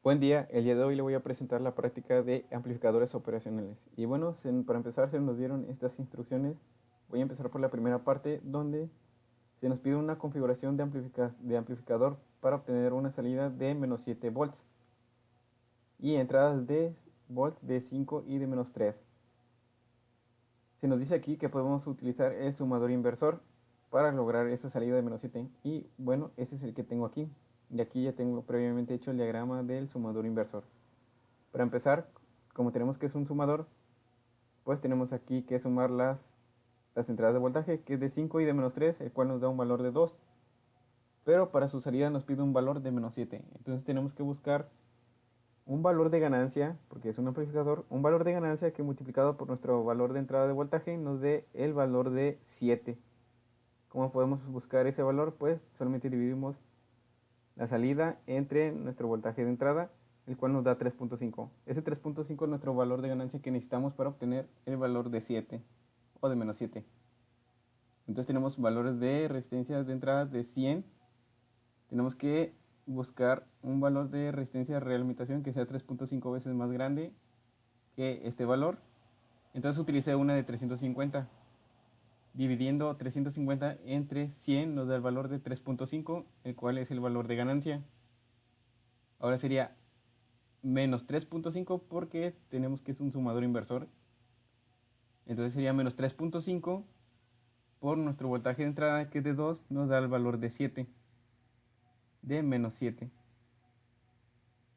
Buen día, el día de hoy le voy a presentar la práctica de amplificadores operacionales. Y bueno, para empezar se nos dieron estas instrucciones. Voy a empezar por la primera parte donde se nos pide una configuración de amplificador para obtener una salida de menos 7 volts y entradas de volts de 5 y de menos 3. Se nos dice aquí que podemos utilizar el sumador inversor para lograr esa salida de menos 7 y bueno, ese es el que tengo aquí. Y aquí ya tengo previamente hecho el diagrama del sumador inversor. Para empezar, como tenemos que es un sumador, pues tenemos aquí que sumar las entradas de voltaje, que es de 5 y de menos 3, el cual nos da un valor de 2. Pero para su salida nos pide un valor de menos 7. Entonces tenemos que buscar un valor de ganancia, porque es un amplificador, un valor de ganancia que multiplicado por nuestro valor de entrada de voltaje nos dé el valor de 7. ¿Cómo podemos buscar ese valor? Pues solamente dividimos la salida entre nuestro voltaje de entrada, el cual nos da 3.5. Ese 3.5 es nuestro valor de ganancia que necesitamos para obtener el valor de 7 o de menos 7. Entonces tenemos valores de resistencia de entrada de 100. Tenemos que buscar un valor de resistencia de realimentación que sea 3.5 veces más grande que este valor. Entonces utilicé una de 350. Dividiendo 350 entre 100 nos da el valor de 3.5, el cual es el valor de ganancia. Ahora sería menos 3.5 porque tenemos que es un sumador inversor. Entonces sería menos 3.5 por nuestro voltaje de entrada, que es de 2, nos da el valor de 7, de menos 7.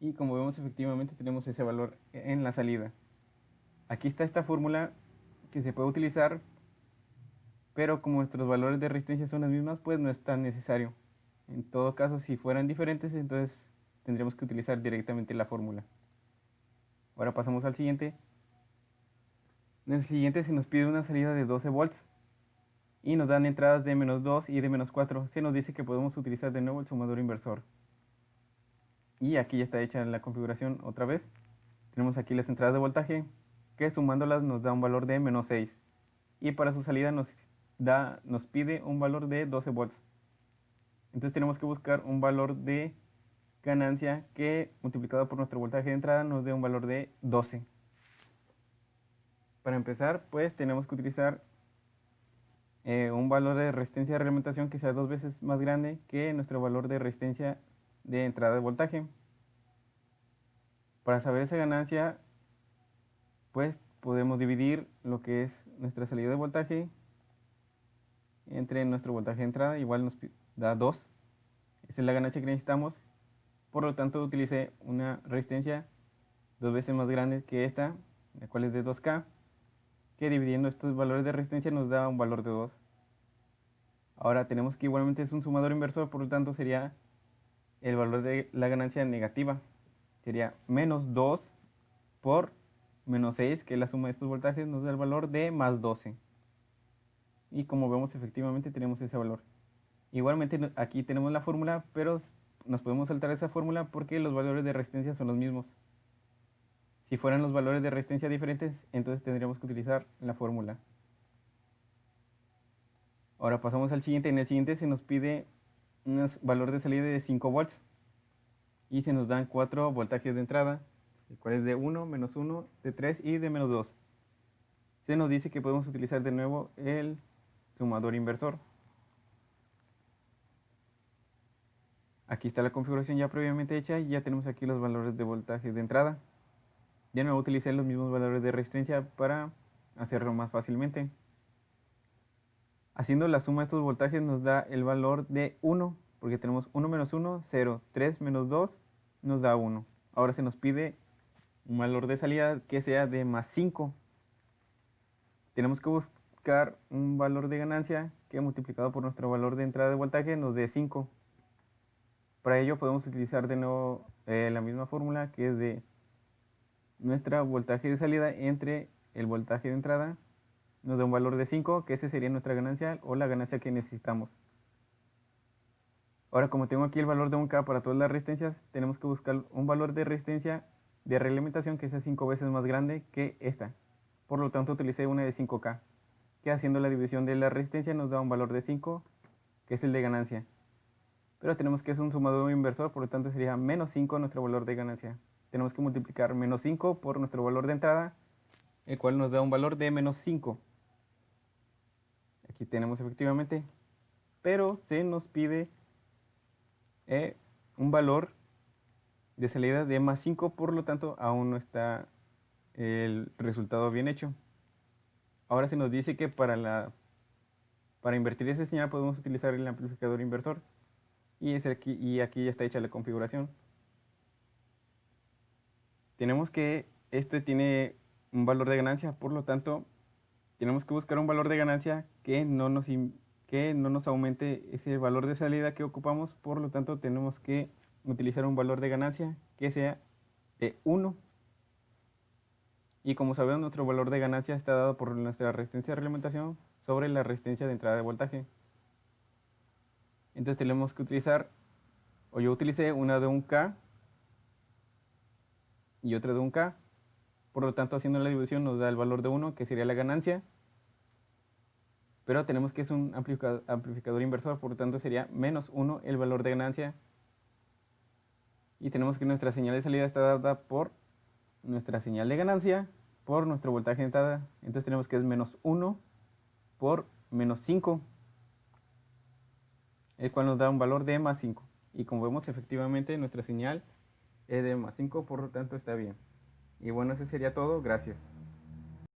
Y como vemos, efectivamente tenemos ese valor en la salida. Aquí está esta fórmula que se puede utilizar, pero como nuestros valores de resistencia son las mismas, pues no es tan necesario. En todo caso, si fueran diferentes, entonces tendríamos que utilizar directamente la fórmula. Ahora pasamos al siguiente. En el siguiente se nos pide una salida de 12 volts y nos dan entradas de menos 2 y de menos 4. Se nos dice que podemos utilizar de nuevo el sumador inversor. Y aquí ya está hecha la configuración otra vez. Tenemos aquí las entradas de voltaje, que sumándolas nos da un valor de menos 6. Y para su salida nos pide un valor de 12 volts. Entonces tenemos que buscar un valor de ganancia que multiplicado por nuestro voltaje de entrada nos dé un valor de 12. Para empezar, pues tenemos que utilizar un valor de resistencia de realimentación que sea 2 veces más grande que nuestro valor de resistencia de entrada de voltaje. Para saber esa ganancia, pues podemos dividir lo que es nuestra salida de voltaje entre nuestro voltaje de entrada, igual nos da 2. Esa es la ganancia que necesitamos. Por lo tanto, utilicé una resistencia 2 veces más grande que esta, la cual es de 2K, que dividiendo estos valores de resistencia nos da un valor de 2. Ahora tenemos que igualmente es un sumador inversor, por lo tanto sería el valor de la ganancia negativa. Sería menos 2 por menos 6, que la suma de estos voltajes nos da el valor de más 12. Y como vemos, efectivamente tenemos ese valor. Igualmente aquí tenemos la fórmula, pero nos podemos saltar esa fórmula porque los valores de resistencia son los mismos. Si fueran los valores de resistencia diferentes, entonces tendríamos que utilizar la fórmula. Ahora pasamos al siguiente. En el siguiente se nos pide un valor de salida de 5 volts y se nos dan 4 voltajes de entrada, el cual es de 1, menos 1, de 3 y de menos 2. Se nos dice que podemos utilizar de nuevo el sumador inversor. Aquí está la configuración ya previamente hecha y ya tenemos aquí los valores de voltaje de entrada. De nuevo utilicé los mismos valores de resistencia para hacerlo más fácilmente. Haciendo la suma de estos voltajes nos da el valor de 1, porque tenemos 1 menos 1, 0, 3 menos 2 nos da 1. Ahora se nos pide un valor de salida que sea de más 5. Tenemos que buscar un valor de ganancia que multiplicado por nuestro valor de entrada de voltaje nos dé 5. Para ello podemos utilizar de nuevo la misma fórmula, que es de nuestra voltaje de salida entre el voltaje de entrada nos da un valor de 5, que ese sería nuestra ganancia o la ganancia que necesitamos. Ahora, como tengo aquí el valor de 1K para todas las resistencias, tenemos que buscar un valor de resistencia de realimentación que sea 5 veces más grande que esta. Por lo tanto, utilicé una de 5K, que haciendo la división de la resistencia nos da un valor de 5, que es el de ganancia. pero tenemos que es un sumador inversor, por lo tanto sería menos 5 nuestro valor de ganancia. Tenemos que multiplicar menos 5 por nuestro valor de entrada, el cual nos da un valor de menos 5. Aquí tenemos efectivamente, pero se nos pide un valor de salida de más 5, por lo tanto aún no está el resultado bien hecho. Ahora se nos dice que para invertir esa señal podemos utilizar el amplificador inversor, y aquí ya está hecha la configuración. Tenemos que este tiene un valor de ganancia, por lo tanto tenemos que buscar un valor de ganancia que no nos aumente ese valor de salida que ocupamos, por lo tanto tenemos que utilizar un valor de ganancia que sea de 1. Y como sabemos, nuestro valor de ganancia está dado por nuestra resistencia de realimentación sobre la resistencia de entrada de voltaje. Entonces tenemos que utilizar, o yo utilicé una de 1K y otra de 1K. Por lo tanto, haciendo la división nos da el valor de 1, que sería la ganancia. Pero tenemos que es un amplificador inversor, por lo tanto sería menos 1 el valor de ganancia. Y tenemos que nuestra señal de salida está dada por nuestra señal de ganancia por nuestro voltaje de entrada. Entonces tenemos que es menos 1 por menos 5, el cual nos da un valor de más 5. Y como vemos, efectivamente nuestra señal es de más 5, por lo tanto está bien. Y bueno, eso sería todo. Gracias.